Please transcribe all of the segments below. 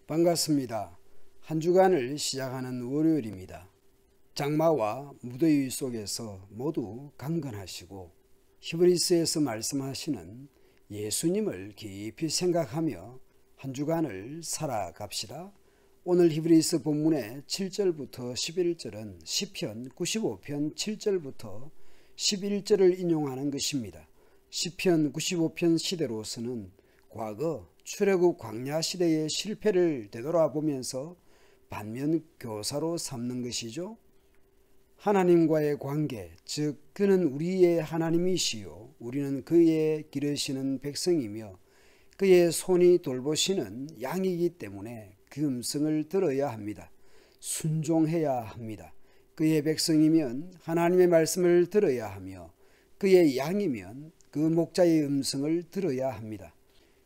반갑습니다. 한 주간을 시작하는 월요일입니다. 장마와 무더위 속에서 모두 강건하시고 히브리서에서 말씀하시는 예수님을 깊이 생각하며 한 주간을 살아갑시다. 오늘 히브리서 본문의 7절부터 11절은 시편 95편 7절부터 11절을 인용하는 것입니다. 시편 95편 시대로서는 과거 출애굽 광야 시대의 실패를 되돌아보면서 반면 교사로 삼는 것이죠. 하나님과의 관계, 즉 그는 우리의 하나님이시요 우리는 그의 기르시는 백성이며 그의 손이 돌보시는 양이기 때문에 그 음성을 들어야 합니다. 순종해야 합니다. 그의 백성이면 하나님의 말씀을 들어야 하며 그의 양이면 그 목자의 음성을 들어야 합니다.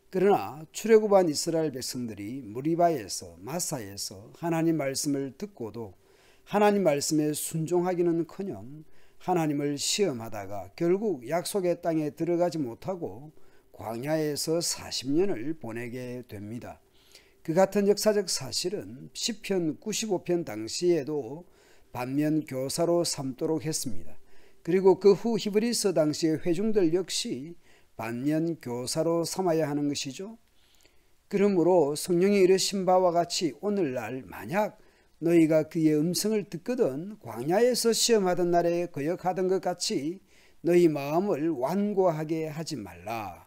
그러나 출애굽한 이스라엘 백성들이 무리바에서 마사에서 하나님 말씀을 듣고도 하나님 말씀에 순종하기는커녕 하나님을 시험하다가 결국 약속의 땅에 들어가지 못하고 광야에서 40년을 보내게 됩니다. 그 같은 역사적 사실은 시편 95편 당시에도 반면 교사로 삼도록 했습니다. 그리고 그 후 히브리서 당시의 회중들 역시 반면 교사로 삼아야 하는 것이죠. 그러므로 성령이 이르신 바와 같이 오늘날 만약 너희가 그의 음성을 듣거든 광야에서 시험하던 날에 거역하던 것 같이 너희 마음을 완고하게 하지 말라.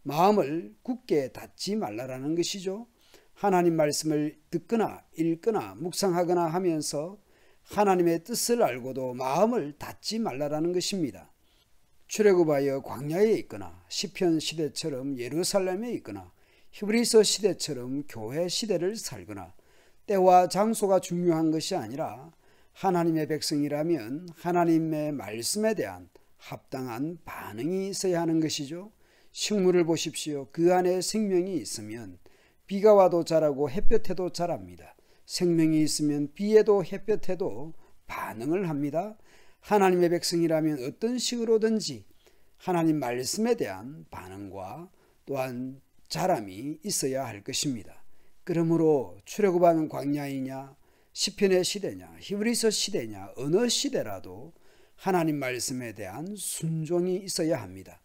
마음을 굳게 닫지 말라라는 것이죠. 하나님 말씀을 듣거나 읽거나 묵상하거나 하면서 하나님의 뜻을 알고도 마음을 닫지 말라라는 것입니다. 출애굽하여 광야에 있거나 시편 시대처럼 예루살렘에 있거나 히브리서 시대처럼 교회 시대를 살거나 때와 장소가 중요한 것이 아니라 하나님의 백성이라면 하나님의 말씀에 대한 합당한 반응이 있어야 하는 것이죠. 식물을 보십시오. 그 안에 생명이 있으면 비가 와도 자라고 햇볕에도 자랍니다. 생명이 있으면 비에도 햇볕에도 반응을 합니다. 하나님의 백성이라면 어떤 식으로든지 하나님 말씀에 대한 반응과 또한 자람이 있어야 할 것입니다. 그러므로 출애굽하는 광야이냐 시편의 시대냐 히브리서 시대냐 어느 시대라도 하나님 말씀에 대한 순종이 있어야 합니다.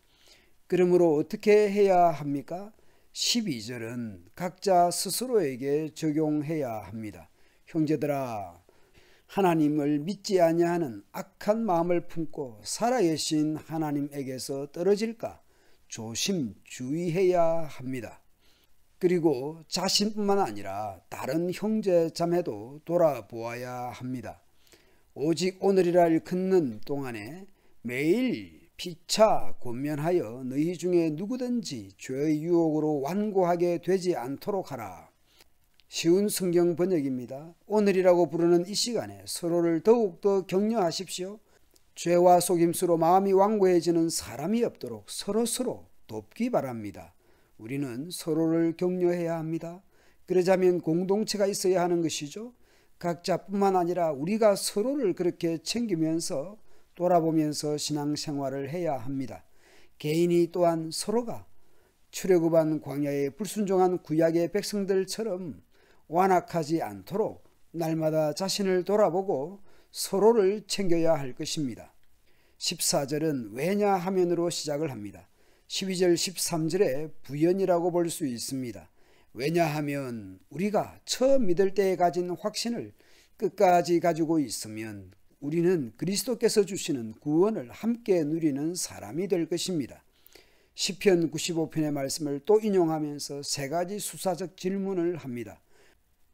그러므로 어떻게 해야 합니까? 12절은 각자 스스로에게 적용해야 합니다. 형제들아 하나님을 믿지 아니하는 악한 마음을 품고 살아계신 하나님에게서 떨어질까 조심 주의해야 합니다. 그리고 자신뿐만 아니라 다른 형제 자매도 돌아보아야 합니다. 오직 오늘이라 일컫는 동안에 매일 피차 권면하여 너희 중에 누구든지 죄의 유혹으로 완고하게 되지 않도록 하라. 쉬운 성경 번역입니다. 오늘이라고 부르는 이 시간에 서로를 더욱더 격려하십시오. 죄와 속임수로 마음이 완고해지는 사람이 없도록 서로 돕기 바랍니다. 우리는 서로를 격려해야 합니다. 그러자면 공동체가 있어야 하는 것이죠. 각자뿐만 아니라 우리가 서로를 그렇게 챙기면서 돌아보면서 신앙생활을 해야 합니다. 개인이 또한 서로가 출애굽한 광야에 불순종한 구약의 백성들처럼 완악하지 않도록 날마다 자신을 돌아보고 서로를 챙겨야 할 것입니다. 14절은 왜냐하면으로 시작을 합니다. 12절 13절에 부연이라고 볼 수 있습니다. 왜냐하면 우리가 처음 믿을 때에 가진 확신을 끝까지 가지고 있으면 우리는 그리스도께서 주시는 구원을 함께 누리는 사람이 될 것입니다. 시편 95편의 말씀을 또 인용하면서 세 가지 수사적 질문을 합니다.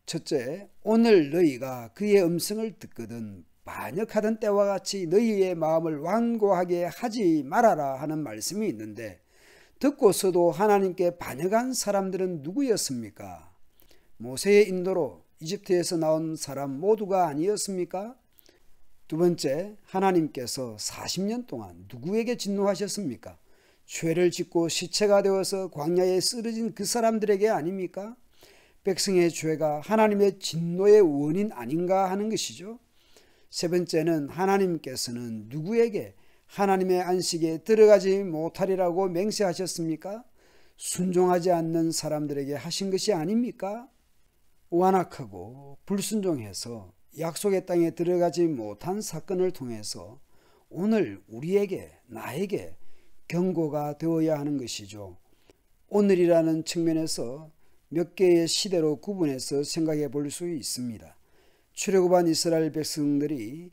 첫째, 오늘 너희가 그의 음성을 듣거든 반역하던 때와 같이 너희의 마음을 완고하게 하지 말아라 하는 말씀이 있는데 듣고서도 하나님께 반역한 사람들은 누구였습니까? 모세의 인도로 이집트에서 나온 사람 모두가 아니었습니까? 두 번째, 하나님께서 40년 동안 누구에게 진노하셨습니까? 죄를 짓고 시체가 되어서 광야에 쓰러진 그 사람들에게 아닙니까? 백성의 죄가 하나님의 진노의 원인 아닌가 하는 것이죠. 세 번째는 하나님께서는 누구에게 하나님의 안식에 들어가지 못하리라고 맹세하셨습니까? 순종하지 않는 사람들에게 하신 것이 아닙니까? 완악하고 불순종해서 약속의 땅에 들어가지 못한 사건을 통해서 오늘 우리에게, 나에게 경고가 되어야 하는 것이죠. 오늘이라는 측면에서 몇 개의 시대로 구분해서 생각해 볼 수 있습니다. 출애굽한 이스라엘 백성들이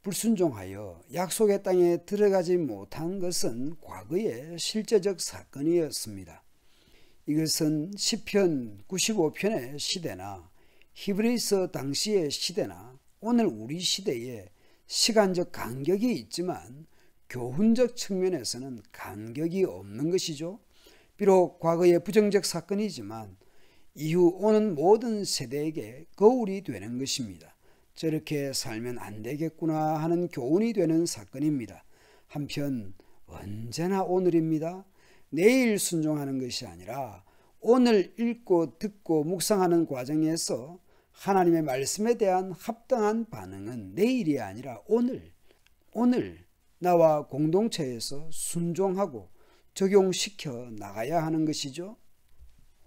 불순종하여 약속의 땅에 들어가지 못한 것은 과거의 실제적 사건이었습니다. 이것은 시편 95편의 시대나 히브리서 당시의 시대나 오늘 우리 시대에 시간적 간격이 있지만 교훈적 측면에서는 간격이 없는 것이죠. 비록 과거의 부정적 사건이지만 이후 오는 모든 세대에게 거울이 되는 것입니다. 저렇게 살면 안 되겠구나 하는 교훈이 되는 사건입니다. 한편 언제나 오늘입니다. 내일 순종하는 것이 아니라 오늘 읽고 듣고 묵상하는 과정에서 하나님의 말씀에 대한 합당한 반응은 내일이 아니라 오늘 나와 공동체에서 순종하고 적용시켜 나가야 하는 것이죠.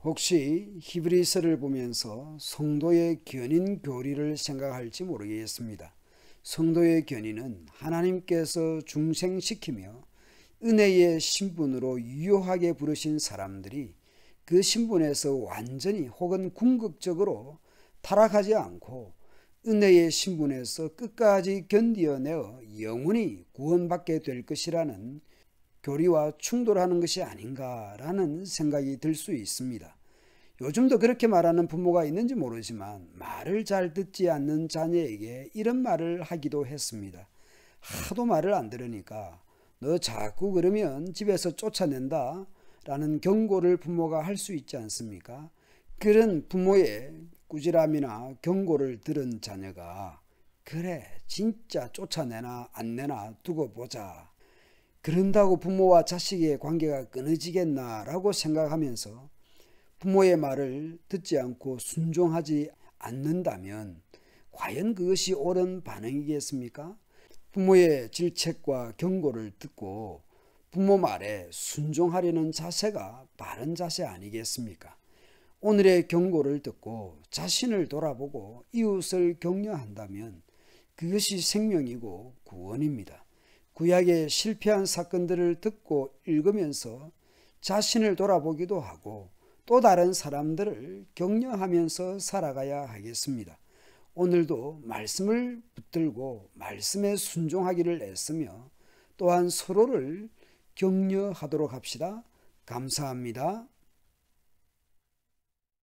혹시 히브리서를 보면서 성도의 견인 교리를 생각할지 모르겠습니다. 성도의 견인은 하나님께서 중생시키며 은혜의 신분으로 유효하게 부르신 사람들이 그 신분에서 완전히 혹은 궁극적으로 타락하지 않고 은혜의 신분에서 끝까지 견디어내어 영원히 구원받게 될 것이라는 교리와 충돌하는 것이 아닌가라는 생각이 들 수 있습니다. 요즘도 그렇게 말하는 부모가 있는지 모르지만 말을 잘 듣지 않는 자녀에게 이런 말을 하기도 했습니다. 하도 말을 안 들으니까 너 자꾸 그러면 집에서 쫓아낸다 라는 경고를 부모가 할 수 있지 않습니까? 그런 부모의 꾸지람이나 경고를 들은 자녀가 그래 진짜 쫓아내나 안 내나 두고 보자, 그런다고 부모와 자식의 관계가 끊어지겠나 라고 생각하면서 부모의 말을 듣지 않고 순종하지 않는다면 과연 그것이 옳은 반응이겠습니까? 부모의 질책과 경고를 듣고 부모 말에 순종하려는 자세가 바른 자세 아니겠습니까? 오늘의 경고를 듣고 자신을 돌아보고 이웃을 격려한다면 그것이 생명이고 구원입니다. 구약의 실패한 사건들을 듣고 읽으면서 자신을 돌아보기도 하고 또 다른 사람들을 격려하면서 살아가야 하겠습니다. 오늘도 말씀을 붙들고 말씀에 순종하기를 애쓰며 또한 서로를 격려하도록 합시다. 감사합니다.